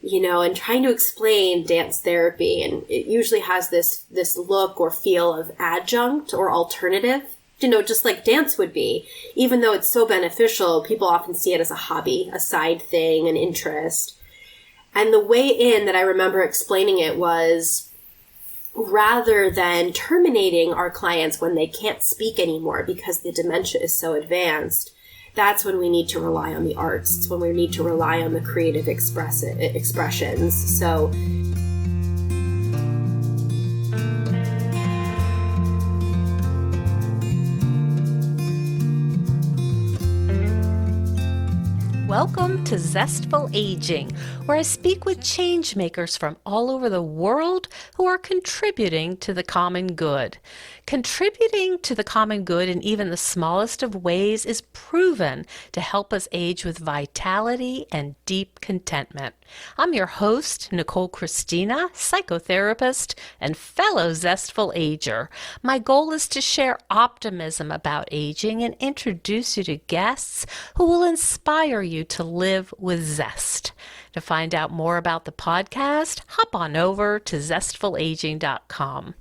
and trying to explain dance therapy. And it usually has this look or feel of adjunct or alternative, just like dance would be. Even though it's so beneficial, people often see it as a hobby, a side thing, an interest. And the way in that I remember explaining it was, rather than terminating our clients when they can't speak anymore because the dementia is so advanced, that's when we need to rely on the arts. It's when we need to rely on the creative expressions. So welcome to Zestful Aging, where I speak with change makers from all over the world who are contributing to the common good. Contributing to the common good in even the smallest of ways is proven to help us age with vitality and deep contentment. I'm your host, Nicole Christina, psychotherapist and fellow Zestful Ager. My goal is to share optimism about aging and introduce you to guests who will inspire you to live with zest. To find out more about the podcast, hop on over to zestfulaging.com.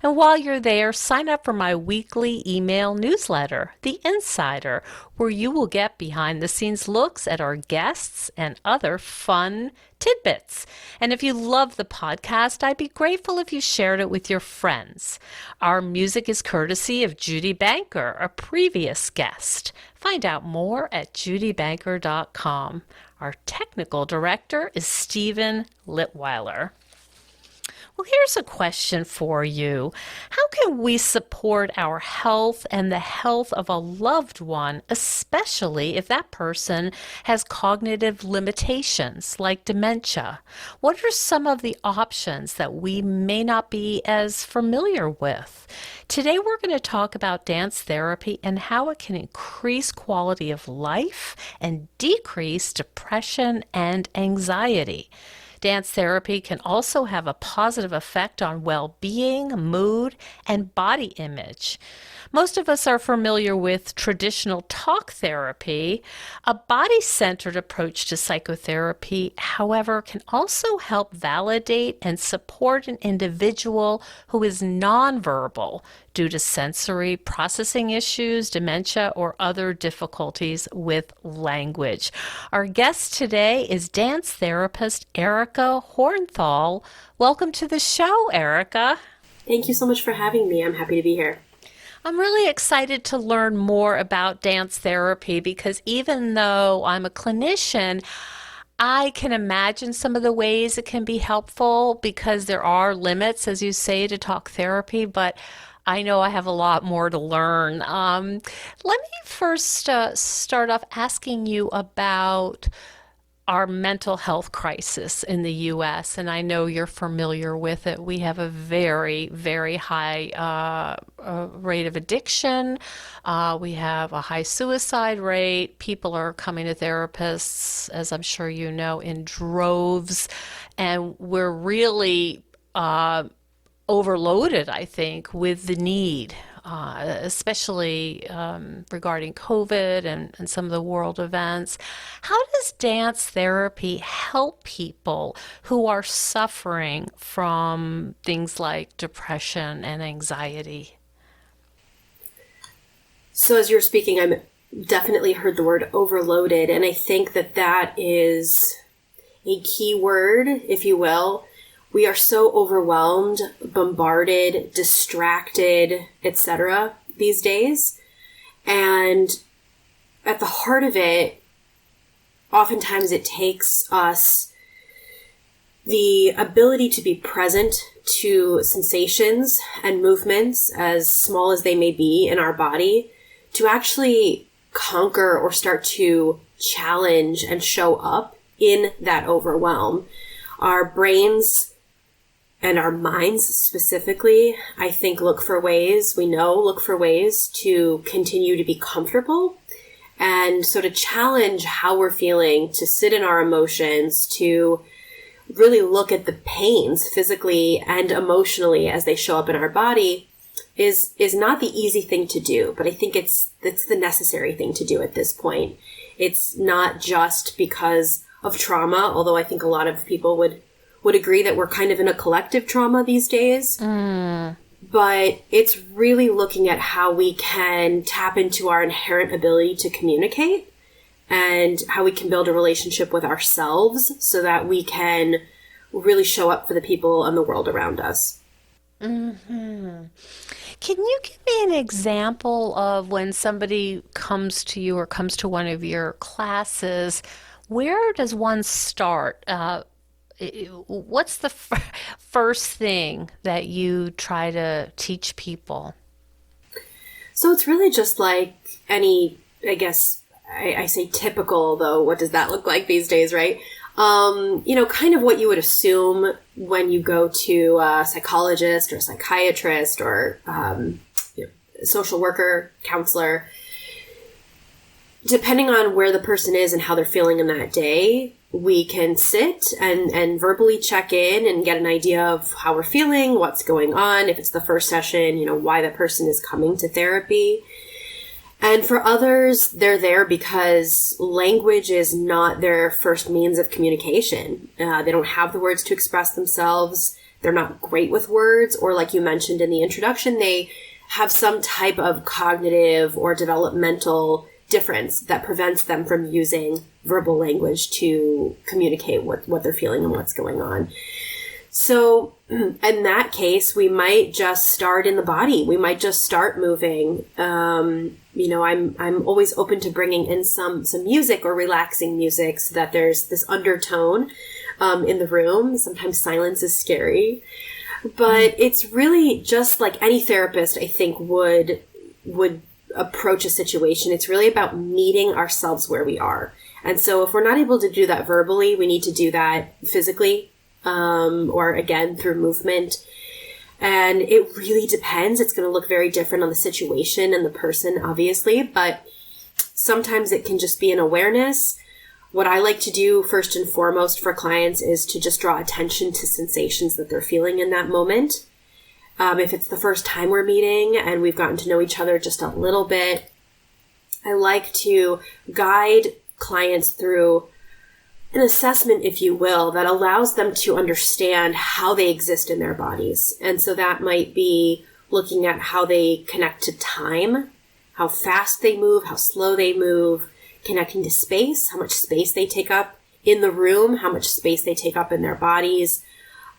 And while you're there, sign up for my weekly email newsletter, The Insider, where you will get behind-the-scenes looks at our guests and other fun tidbits. And if you love the podcast, I'd be grateful if you shared it with your friends. Our music is courtesy of Judy Banker, a previous guest. Find out more at judybanker.com. Our technical director is Stephen Litweiler. Well, here's a question for you. How can we support our health and the health of a loved one, especially if that person has cognitive limitations like dementia? What are some of the options that we may not be as familiar with? Today, we're going to talk about dance therapy and how it can increase quality of life and decrease depression and anxiety. Dance therapy can also have a positive effect on well-being, mood, and body image. Most of us are familiar with traditional talk therapy. A body-centered approach to psychotherapy, however, can also help validate and support an individual who is nonverbal due to sensory processing issues, dementia, or other difficulties with language. Our guest today is dance therapist Erica Hornthal. Welcome to the show, Erica. Thank you so much for having me. I'm happy to be here. I'm really excited to learn more about dance therapy because even though I'm a clinician, I can imagine some of the ways it can be helpful because there are limits, as you say, to talk therapy, but I know I have a lot more to learn. Let me first start off asking you about our mental health crisis in the U.S., and I know you're familiar with it. We have a very, very high rate of addiction. We have a high suicide rate. People are coming to therapists, as I'm sure you know, in droves, and we're really overloaded, I think, with the need, especially regarding COVID and some of the world events. How does dance therapy help people who are suffering from things like depression and anxiety? So as you're speaking, I definitely heard the word overloaded, and I think that is a key word, if you will. We are so overwhelmed, bombarded, distracted, etc. these days. And at the heart of it, oftentimes it takes us the ability to be present to sensations and movements, as small as they may be in our body, to actually conquer or start to challenge and show up in that overwhelm. Our brains and our minds specifically, I think, look for ways to continue to be comfortable. And so to challenge how we're feeling, to sit in our emotions, to really look at the pains physically and emotionally as they show up in our body is not the easy thing to do. But I think it's the necessary thing to do at this point. It's not just because trauma, although I think a lot of people would agree that we're kind of in a collective trauma these days. But it's really looking at how we can tap into our inherent ability to communicate and how we can build a relationship with ourselves so that we can really show up for the people and the world around us. Can you give me an example of when somebody comes to you or comes to one of your classes? Where does one start? What's the first thing that you try to teach people? So it's really just like any, I guess, I say typical, though, what does that look like these days, right? Kind of what you would assume when you go to a psychologist or a psychiatrist or social worker, counselor. Depending on where the person is and how they're feeling in that day, we can sit and verbally check in and get an idea of how we're feeling, what's going on. If it's the first session, why the person is coming to therapy. And for others, they're there because language is not their first means of communication. They don't have the words to express themselves. They're not great with words, or like you mentioned in the introduction, they have some type of cognitive or developmental difference that prevents them from using verbal language to communicate what they're feeling and what's going on. So in that case, we might just start in the body. We might just start moving. I'm always open to bringing in some music or relaxing music so that there's this undertone in the room. Sometimes silence is scary, but it's really just like any therapist, I think, would approach a situation. It's really about meeting ourselves where we are. And so if we're not able to do that verbally, we need to do that physically, or again, through movement. And it really depends. It's going to look very different on the situation and the person, obviously, but sometimes it can just be an awareness. What I like to do first and foremost for clients is to just draw attention to sensations that they're feeling in that moment. If it's the first time we're meeting and we've gotten to know each other just a little bit, I like to guide clients through an assessment, if you will, that allows them to understand how they exist in their bodies. And so that might be looking at how they connect to time, how fast they move, how slow they move, connecting to space, how much space they take up in the room, how much space they take up in their bodies,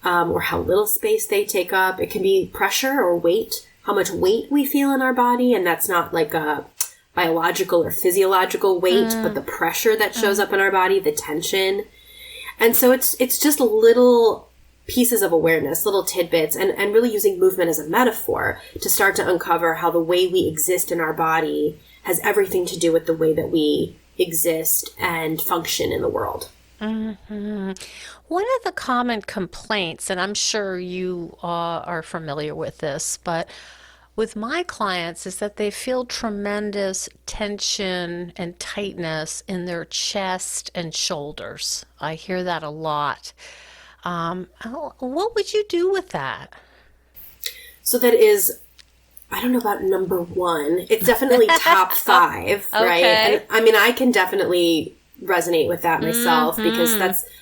or how little space they take up. It can be pressure or weight, how much weight we feel in our body. And that's not like a biological or physiological weight, but the pressure that shows up in our body, the tension. And so it's just little pieces of awareness, little tidbits, and really using movement as a metaphor to start to uncover how the way we exist in our body has everything to do with the way that we exist and function in the world. Mm-hmm. One of the common complaints, and I'm sure you are familiar with this, but with my clients is that they feel tremendous tension and tightness in their chest and shoulders. I hear that a lot. What would you do with that? So that is, I don't know about number one. It's definitely top five, right? Okay. And, I can definitely resonate with that myself because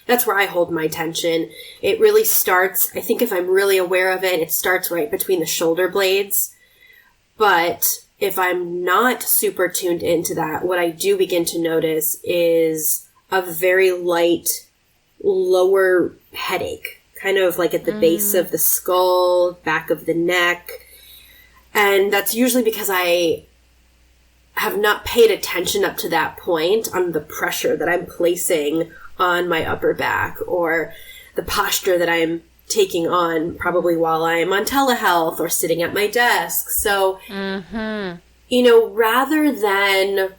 that's where I hold my tension. It really starts, I think if I'm really aware of it, it starts right between the shoulder blades. But if I'm not super tuned into that, what I do begin to notice is a very light lower headache, kind of like at the base of the skull, back of the neck. And that's usually because I have not paid attention up to that point on the pressure that I'm placing on my upper back or the posture that I'm taking on probably while I'm on telehealth or sitting at my desk. So, rather than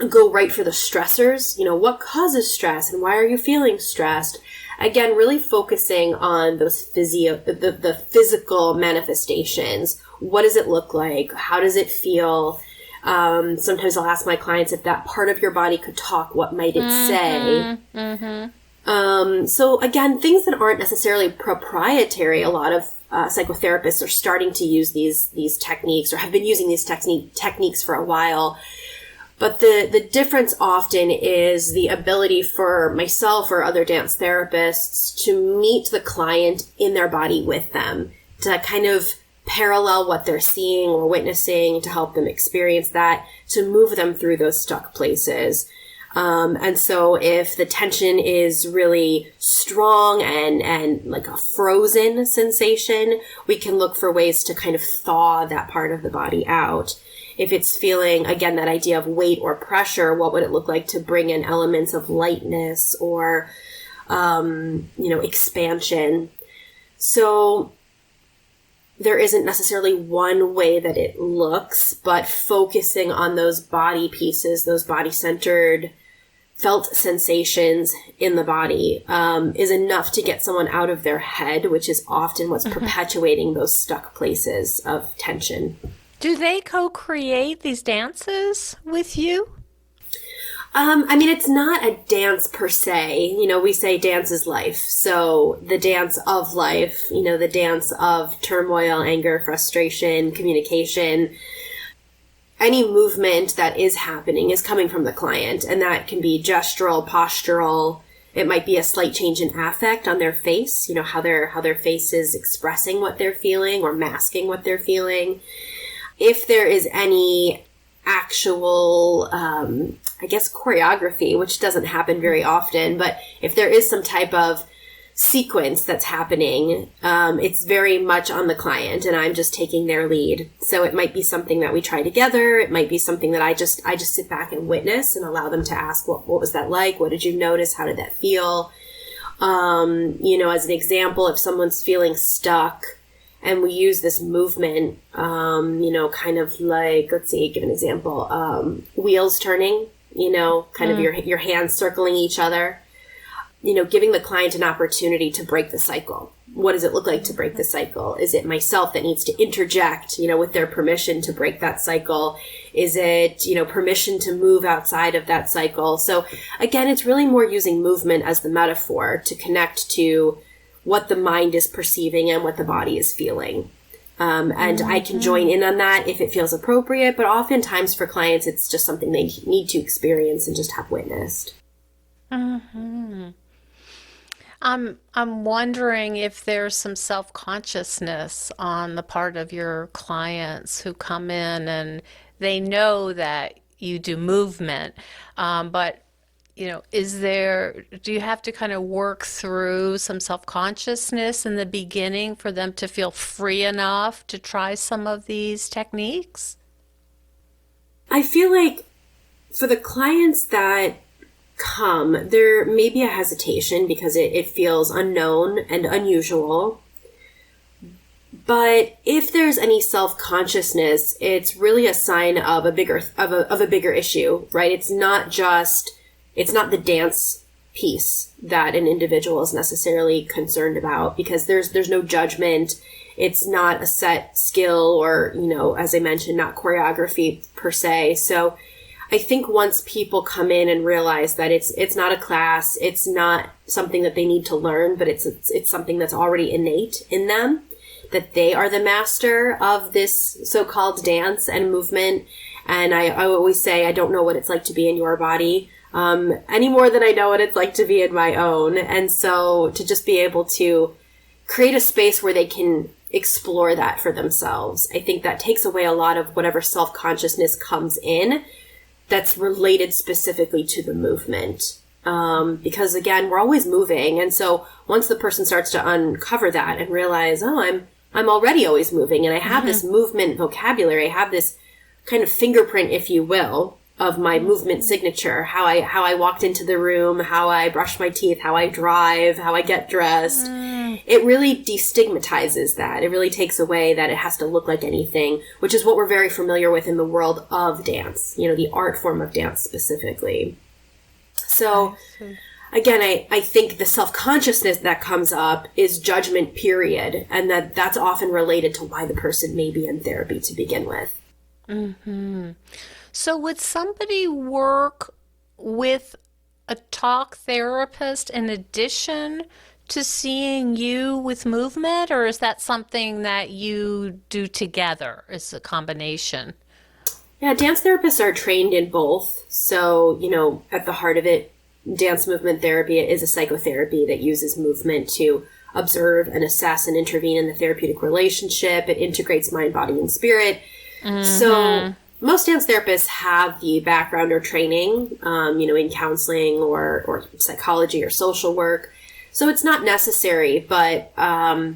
go right for the stressors, what causes stress and why are you feeling stressed? Again, really focusing on those the physical manifestations. What does it look like? How does it feel? Sometimes I'll ask my clients if that part of your body could talk, what might it say? So again, things that aren't necessarily proprietary. A lot of psychotherapists are starting to use these techniques or have been using these techniques for a while. But the difference often is the ability for myself or other dance therapists to meet the client in their body with them, to kind of parallel what they're seeing or witnessing, to help them experience that, to move them through those stuck places. And so if the tension is really strong and like a frozen sensation, we can look for ways to kind of thaw that part of the body out. If it's feeling, again, that idea of weight or pressure, what would it look like to bring in elements of lightness or, expansion? So there isn't necessarily one way that it looks, but focusing on those body pieces, those body-centered felt sensations in the body is enough to get someone out of their head, which is often what's perpetuating those stuck places of tension. Do they co-create these dances with you? It's not a dance per se. We say dance is life. So the dance of life, the dance of turmoil, anger, frustration, communication, any movement that is happening is coming from the client. And that can be gestural, postural. It might be a slight change in affect on their face, how their face is expressing what they're feeling or masking what they're feeling. If there is any actual, choreography, which doesn't happen very often, but if there is some type of sequence that's happening, it's very much on the client and I'm just taking their lead. So it might be something that we try together. It might be something that I just sit back and witness and allow them to ask, what was that like? What did you notice? How did that feel? As an example, if someone's feeling stuck, and we use this movement, kind of like, let's see, give an example, wheels turning, kind of your hands circling each other, giving the client an opportunity to break the cycle. What does it look like to break the cycle? Is it myself that needs to interject, with their permission to break that cycle? Is it, permission to move outside of that cycle? So again, it's really more using movement as the metaphor to connect to what the mind is perceiving and what the body is feeling. And I can join in on that if it feels appropriate, but oftentimes for clients, it's just something they need to experience and just have witnessed. Mm-hmm. I'm wondering if there's some self-consciousness on the part of your clients who come in and they know that you do movement, but do you have to kind of work through some self-consciousness in the beginning for them to feel free enough to try some of these techniques? I feel like for the clients that come, there may be a hesitation because it feels unknown and unusual. But if there's any self-consciousness, it's really a sign of a bigger issue, right? It's not the dance piece that an individual is necessarily concerned about because there's no judgment. It's not a set skill or, as I mentioned, not choreography per se. So I think once people come in and realize that it's not a class, it's not something that they need to learn, but it's something that's already innate in them, that they are the master of this so-called dance and movement. And I always say, I don't know what it's like to be in your body. Any more than I know what it's like to be in my own. And so to just be able to create a space where they can explore that for themselves, I think that takes away a lot of whatever self-consciousness comes in that's related specifically to the movement. Because again, we're always moving. And so once the person starts to uncover that and realize, I'm already always moving and I have this movement vocabulary, I have this kind of fingerprint, if you will, of my movement signature, how I walked into the room, how I brush my teeth, how I drive, how I get dressed. It really destigmatizes that. It really takes away that it has to look like anything, which is what we're very familiar with in the world of dance, the art form of dance specifically. So again, I think the self-consciousness that comes up is judgment, period, and that's often related to why the person may be in therapy to begin with. Mm-hmm. So would somebody work with a talk therapist in addition to seeing you with movement, or is that something that you do together as a combination? Yeah, dance therapists are trained in both. So, at the heart of it, dance movement therapy is a psychotherapy that uses movement to observe and assess and intervene in the therapeutic relationship. It integrates mind, body, and spirit. Mm-hmm. So most dance therapists have the background or training, in counseling or psychology or social work. So it's not necessary, but I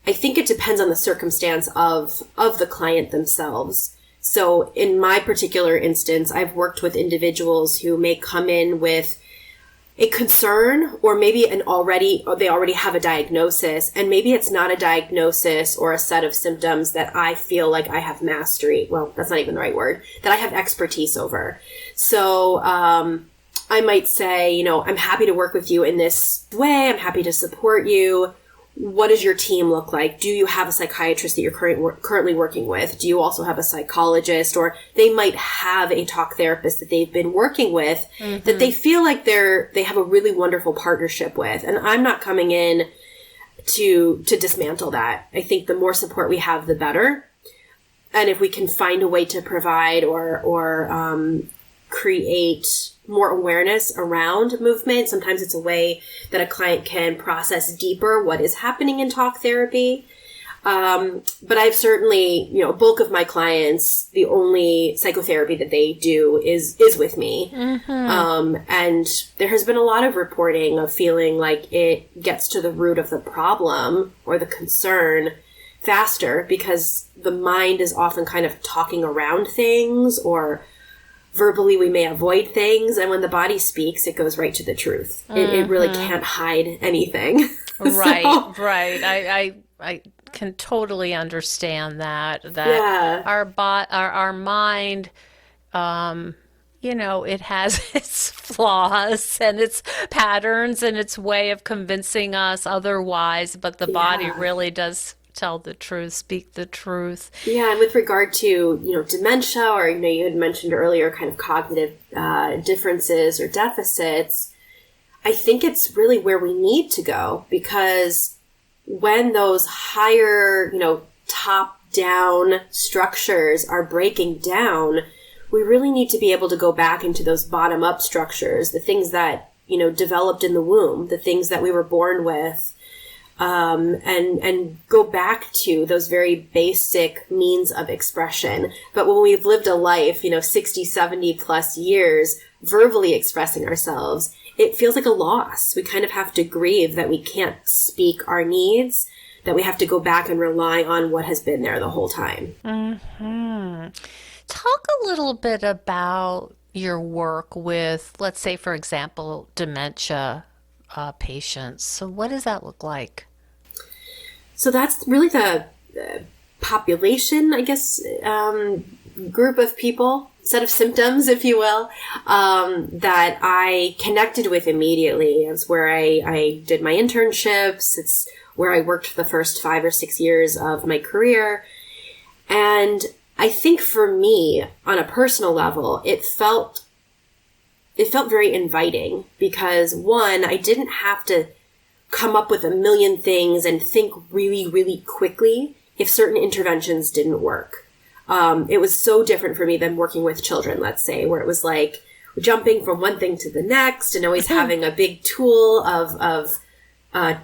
think it depends on the circumstance of the client themselves. So in my particular instance, I've worked with individuals who may come in with a concern, or maybe they already have a diagnosis, and maybe it's not a diagnosis or a set of symptoms that I feel like I have mastery. Well, that's not even the right word, that I have expertise over. So, I might say, I'm happy to work with you in this way. I'm happy to support you. What does your team look like? Do you have a psychiatrist that you're currently working with? Do you also have a psychologist? Or they might have a talk therapist that they've been working with that they feel like they have a really wonderful partnership with. And I'm not coming in to dismantle that. I think the more support we have, the better. And if we can find a way to provide or create more awareness around movement. Sometimes it's a way that a client can process deeper what is happening in talk therapy. But I've certainly, bulk of my clients, the only psychotherapy that they do is with me. Mm-hmm. And there has been a lot of reporting of feeling like it gets to the root of the problem or the concern faster, because the mind is often kind of talking around things, or verbally we may avoid things, and when the body speaks, it goes right to the truth. It really can't hide anything. Right. I can totally understand that yeah. Our mind, it has its flaws and its patterns and its way of convincing us otherwise, but the body really does tell the truth, speak the truth. Yeah, and with regard to, dementia, or, you had mentioned earlier kind of cognitive differences or deficits, I think it's really where we need to go, because when those higher, top-down structures are breaking down, we really need to be able to go back into those bottom-up structures, the things that, developed in the womb, the things that we were born with, and go back to those very basic means of expression. But when we've lived a life, 60, 70 plus years verbally expressing ourselves, it feels like a loss. We kind of have to grieve that we can't speak our needs, that we have to go back and rely on what has been there the whole time. Mm-hmm. Talk a little bit about your work with, let's say, for example, dementia patients. So what does that look like? So that's really the population, I guess, group of people, set of symptoms, if you will, that I connected with immediately. It's where I did my internships. It's where I worked for the first 5 or 6 years of my career. And I think for me, on a personal level, it felt very inviting, because one, I didn't have to come up with a million things and think really, really quickly if certain interventions didn't work. It was so different for me than working with children, let's say, where it was like jumping from one thing to the next and always having a big tool of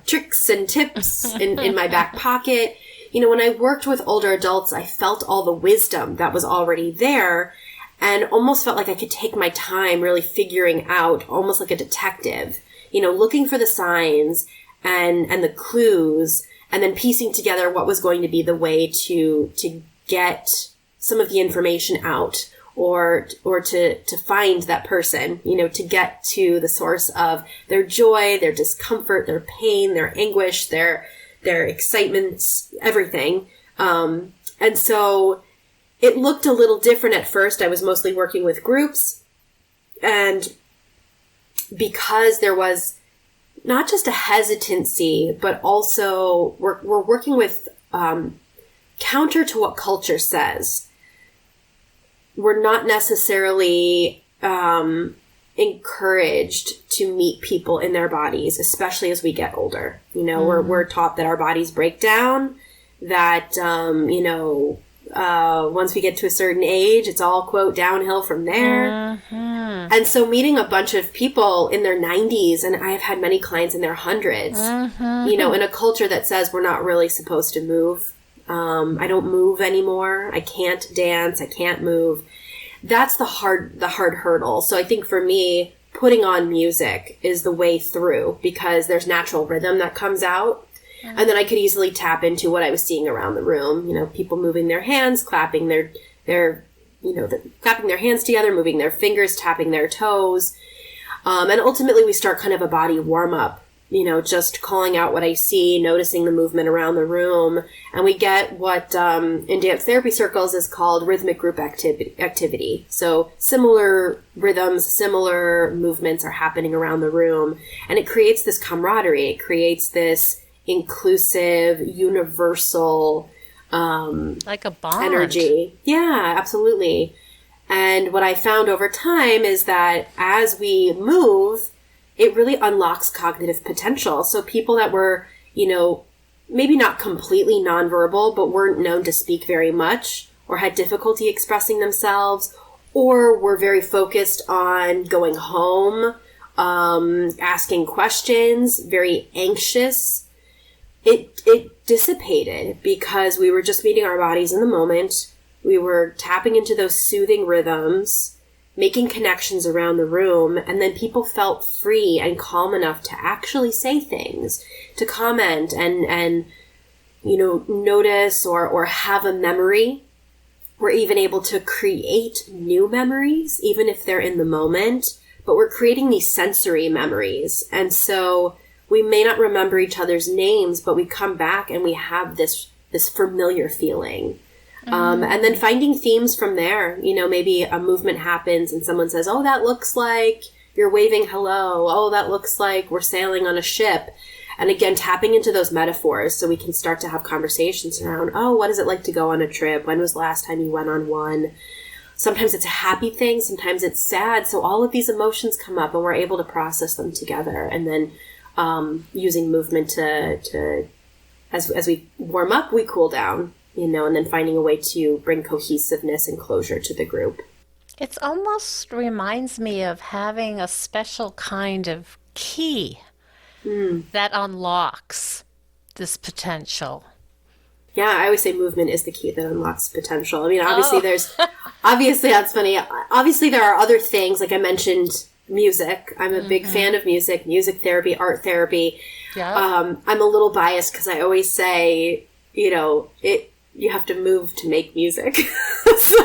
tricks and tips in my back pocket. When I worked with older adults, I felt all the wisdom that was already there, and almost felt like I could take my time really figuring out, almost like a detective, looking for the signs and the clues, and then piecing together what was going to be the way to get some of the information out, or to find that person, to get to the source of their joy, their discomfort, their pain, their anguish, their excitements, everything. And so it looked a little different at first. I was mostly working with groups, and because there was not just a hesitancy, but also we're working with counter to what culture says. We're not necessarily encouraged to meet people in their bodies, especially as we get older. We're taught that our bodies break down, that Once we get to a certain age, it's all, quote, downhill from there. Mm-hmm. And so meeting a bunch of people in their 90s, and I have had many clients in their hundreds, mm-hmm. In a culture that says we're not really supposed to move. I don't move anymore. I can't dance. I can't move. That's the hard hurdle. So I think for me, putting on music is the way through, because there's natural rhythm that comes out. Mm-hmm. And then I could easily tap into what I was seeing around the room. People moving their hands, clapping their clapping their hands together, moving their fingers, tapping their toes. And ultimately we start kind of a body warm up, just calling out what I see, noticing the movement around the room. And we get what in dance therapy circles is called rhythmic group activity. So similar rhythms, similar movements are happening around the room. And it creates this camaraderie. It creates this inclusive, universal like a bond. Energy. Yeah, absolutely. And what I found over time is that as we move, it really unlocks cognitive potential. So people that were, maybe not completely nonverbal, but weren't known to speak very much or had difficulty expressing themselves, or were very focused on going home, asking questions, very anxious, it dissipated because we were just meeting our bodies in the moment. We were tapping into those soothing rhythms, making connections around the room, and then people felt free and calm enough to actually say things, to comment and notice or have a memory. We're even able to create new memories, even if they're in the moment, but we're creating these sensory memories. And so we may not remember each other's names, but we come back and we have this familiar feeling. Mm-hmm. And then finding themes from there. Maybe a movement happens and someone says, oh, that looks like you're waving hello. Oh, that looks like we're sailing on a ship. And again, tapping into those metaphors so we can start to have conversations around, oh, what is it like to go on a trip? When was the last time you went on one? Sometimes it's a happy thing. Sometimes it's sad. So all of these emotions come up and we're able to process them together. And then using movement to as we warm up, we cool down, and then finding a way to bring cohesiveness and closure to the group. It almost reminds me of having a special kind of key that unlocks this potential. Yeah, I always say movement is the key that unlocks potential. I mean, obviously obviously that's funny. Obviously there are other things, like I mentioned, music. I'm a big fan of music therapy, art therapy. Yeah. I'm a little biased because I always say, you have to move to make music. So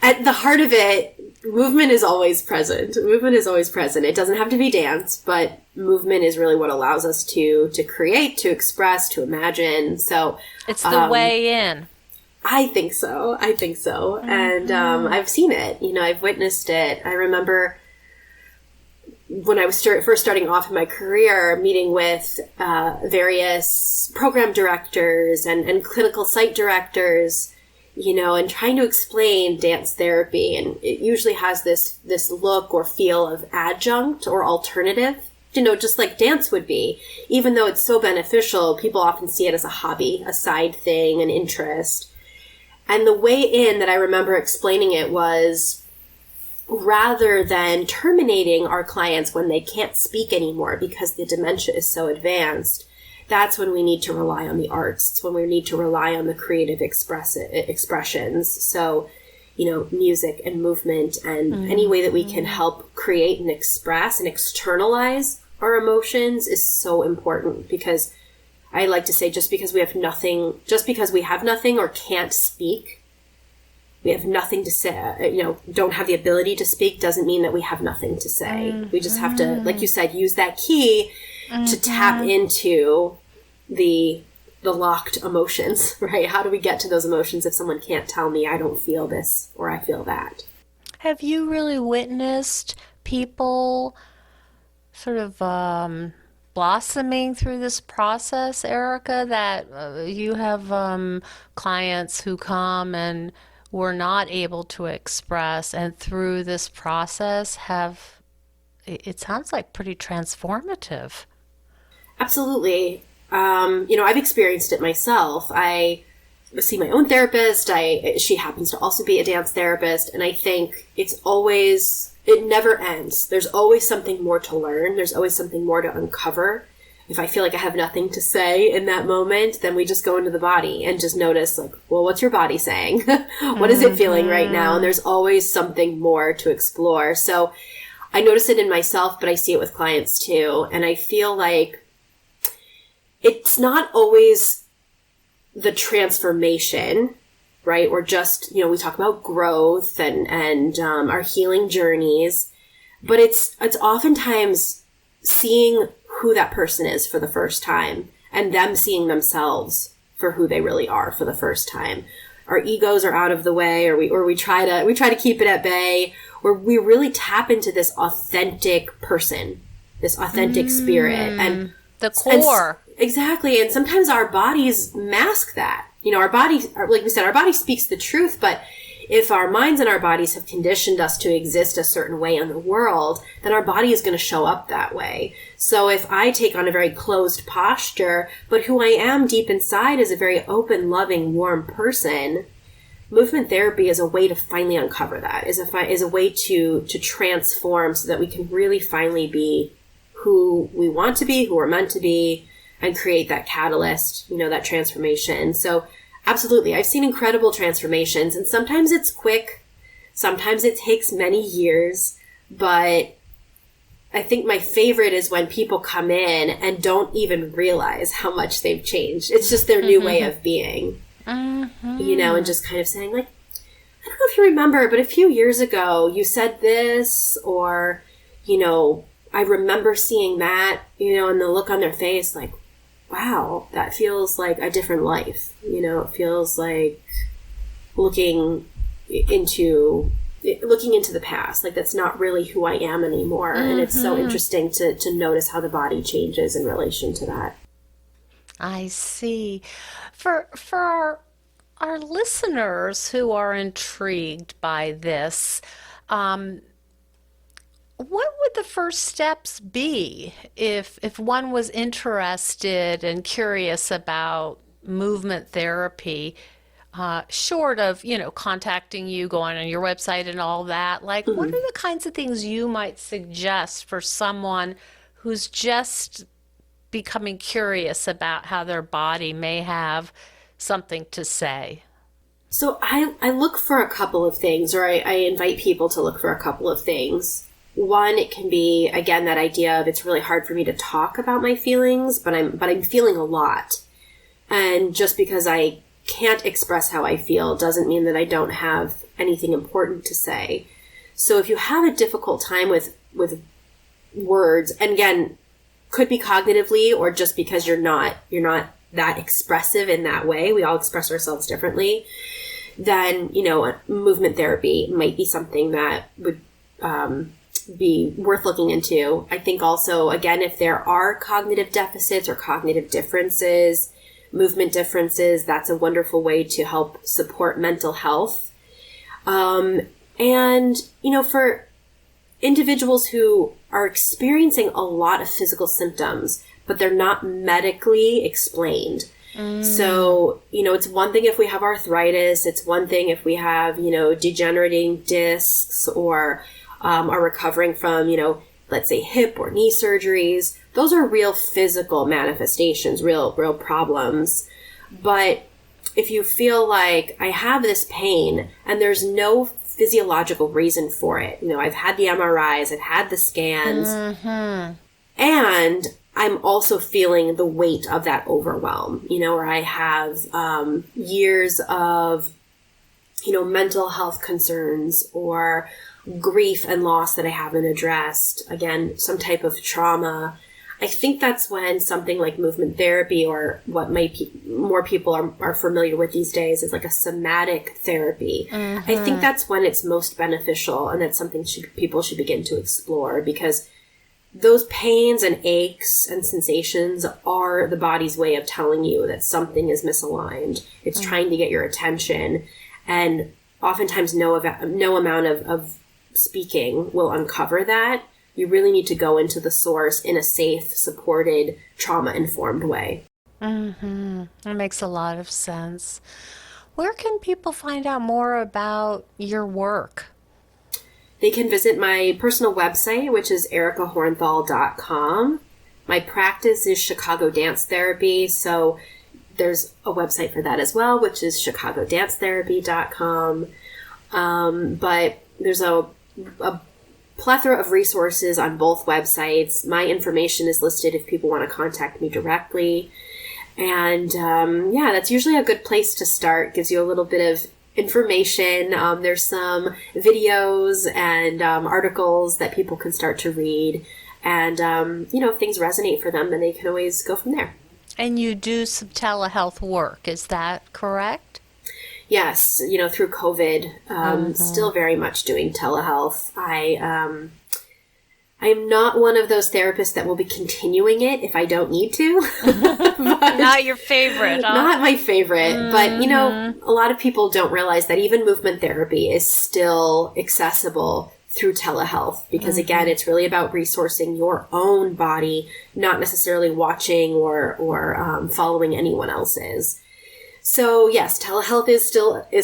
at the heart of it, movement is always present. It doesn't have to be dance, but movement is really what allows us to create, to express, to imagine. So it's the way in. I think so. Mm-hmm. And I've seen it. I've witnessed it. I remember when I was first starting off in my career, meeting with various program directors and clinical site directors, and trying to explain dance therapy. And it usually has this look or feel of adjunct or alternative, just like dance would be. Even though it's so beneficial, people often see it as a hobby, a side thing, an interest. And the way in that I remember explaining it was, rather than terminating our clients when they can't speak anymore because the dementia is so advanced, that's when we need to rely on the arts. It's when we need to rely on the creative expressions. So, music and movement and any way that we can help create and express and externalize our emotions is so important, because I like to say, just because we have nothing or can't speak, we have nothing to say, don't have the ability to speak, doesn't mean that we have nothing to say. Mm-hmm. We just have to, like you said, use that key to tap into the locked emotions, right? How do we get to those emotions if someone can't tell me, I don't feel this or I feel that? Have you really witnessed people sort of blossoming through this process, Erica, that you have clients who come and were not able to express, and through this process it sounds like pretty transformative? Absolutely. I've experienced it myself. I see my own therapist. She happens to also be a dance therapist. And I think it never ends. There's always something more to learn. There's always something more to uncover. If I feel like I have nothing to say in that moment, then we just go into the body and just notice, like, well, what's your body saying? What is it feeling right now? And there's always something more to explore. So I notice it in myself, but I see it with clients too. And I feel like it's not always the transformation, right? Or just, we talk about growth and our healing journeys, but it's oftentimes seeing who that person is for the first time and them seeing themselves for who they really are for the first time. Our egos are out of the way, or we try to keep it at bay, where we really tap into this authentic person, this authentic spirit, and the core. Exactly. And sometimes our bodies mask that. Our body, like we said, our body speaks the truth, but if our minds and our bodies have conditioned us to exist a certain way in the world, then our body is going to show up that way. So if I take on a very closed posture, but who I am deep inside is a very open, loving, warm person, movement therapy is a way to finally uncover that, is a way to transform so that we can really finally be who we want to be, who we're meant to be, and create that catalyst, that transformation. So absolutely, I've seen incredible transformations, and sometimes it's quick, sometimes it takes many years, but I think my favorite is when people come in and don't even realize how much they've changed. It's just their new way of being, and just kind of saying, like, I don't know if you remember, but a few years ago you said this, or, I remember seeing that, and the look on their face, like, wow, that feels like a different life. It feels like looking into the past. Like, that's not really who I am anymore. And it's so interesting to notice how the body changes in relation to that. I see. For our listeners who are intrigued by this, what would the first steps be if one was interested and curious about movement therapy, short of, contacting you, going on your website and all that? Like, what are the kinds of things you might suggest for someone who's just becoming curious about how their body may have something to say? So I look for a couple of things, or I invite people to look for a couple of things. One, it can be, again, that idea of it's really hard for me to talk about my feelings, but I'm feeling a lot. And just because I can't express how I feel doesn't mean that I don't have anything important to say. So if you have a difficult time with words, and again, could be cognitively or just because you're not that expressive in that way, we all express ourselves differently, then, movement therapy might be something that would be worth looking into. I think also, again, if there are cognitive deficits or cognitive differences, movement differences, that's a wonderful way to help support mental health. And, for individuals who are experiencing a lot of physical symptoms, but they're not medically explained. So, it's one thing if we have arthritis, it's one thing if we have, degenerating discs, or are recovering from, let's say hip or knee surgeries. Those are real physical manifestations, real problems. But if you feel like I have this pain and there's no physiological reason for it, I've had the MRIs, I've had the scans, and I'm also feeling the weight of that overwhelm, or I have years of, mental health concerns or grief and loss that I haven't addressed, again, some type of trauma. I think that's when something like movement therapy, or what more people are familiar with these days, is like a somatic therapy. I think that's when it's most beneficial, and that's something people should begin to explore, because those pains and aches and sensations are the body's way of telling you that something is misaligned. It's trying to get your attention, and oftentimes no amount of speaking will uncover that. You really need to go into the source in a safe, supported, trauma-informed way. That makes a lot of sense. Where can people find out more about your work? They can visit my personal website, which is ericahornthal.com. My practice is Chicago Dance Therapy, so there's a website for that as well, which is chicagodancetherapy.com. But there's a plethora of resources on both websites. My information is listed if people want to contact me directly. And that's usually a good place to start. Gives you a little bit of information. There's some videos and articles that people can start to read. And, if things resonate for them, then they can always go from there. And you do some telehealth work, is that correct? Yes, through COVID, still very much doing telehealth. I am not one of those therapists that will be continuing it if I don't need to. Not your favorite, huh? Not my favorite. But, a lot of people don't realize that even movement therapy is still accessible through telehealth because, again, it's really about resourcing your own body, not necessarily watching or following anyone else's. So, yes, telehealth is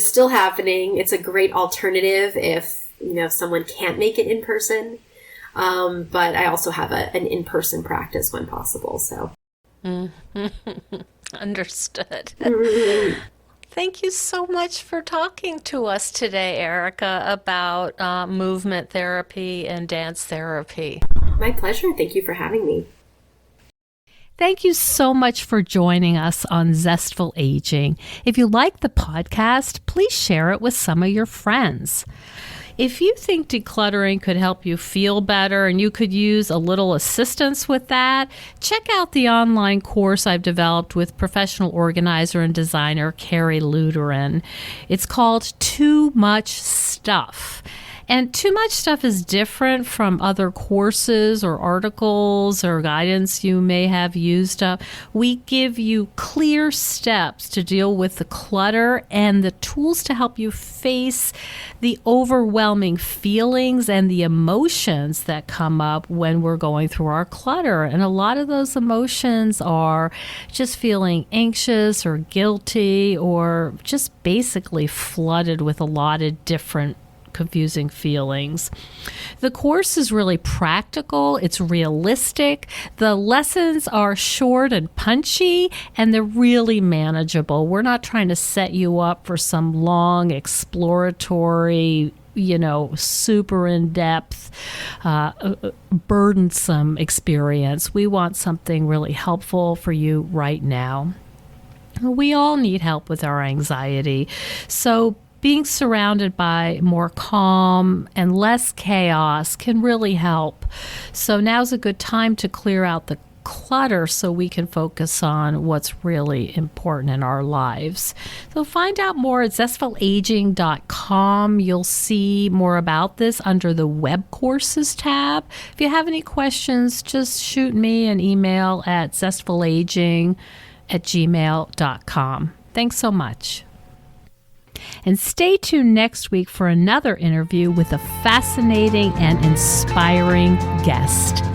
still happening. It's a great alternative if, someone can't make it in person. But I also have an in-person practice when possible, so. Understood. Thank you so much for talking to us today, Erica, about movement therapy and dance therapy. My pleasure. Thank you for having me. Thank you so much for joining us on Zestful Aging. If you like the podcast, please share it with some of your friends. If you think decluttering could help you feel better and you could use a little assistance with that, check out the online course I've developed with professional organizer and designer Carrie Luderin. It's called Too Much Stuff. And Too Much Stuff is different from other courses or articles or guidance you may have used up. We give you clear steps to deal with the clutter and the tools to help you face the overwhelming feelings and the emotions that come up when we're going through our clutter. And a lot of those emotions are just feeling anxious or guilty or just basically flooded with a lot of different confusing feelings. The course is really practical. It's realistic. The lessons are short and punchy, and they're really manageable. We're not trying to set you up for some long exploratory, super in-depth, burdensome experience. We want something really helpful for you right now. We all need help with our anxiety. So being surrounded by more calm and less chaos can really help. So now's a good time to clear out the clutter so we can focus on what's really important in our lives. So find out more at zestfulaging.com. You'll see more about this under the web courses tab. If you have any questions, just shoot me an email at zestfulaging@gmail.com. Thanks so much. And stay tuned next week for another interview with a fascinating and inspiring guest.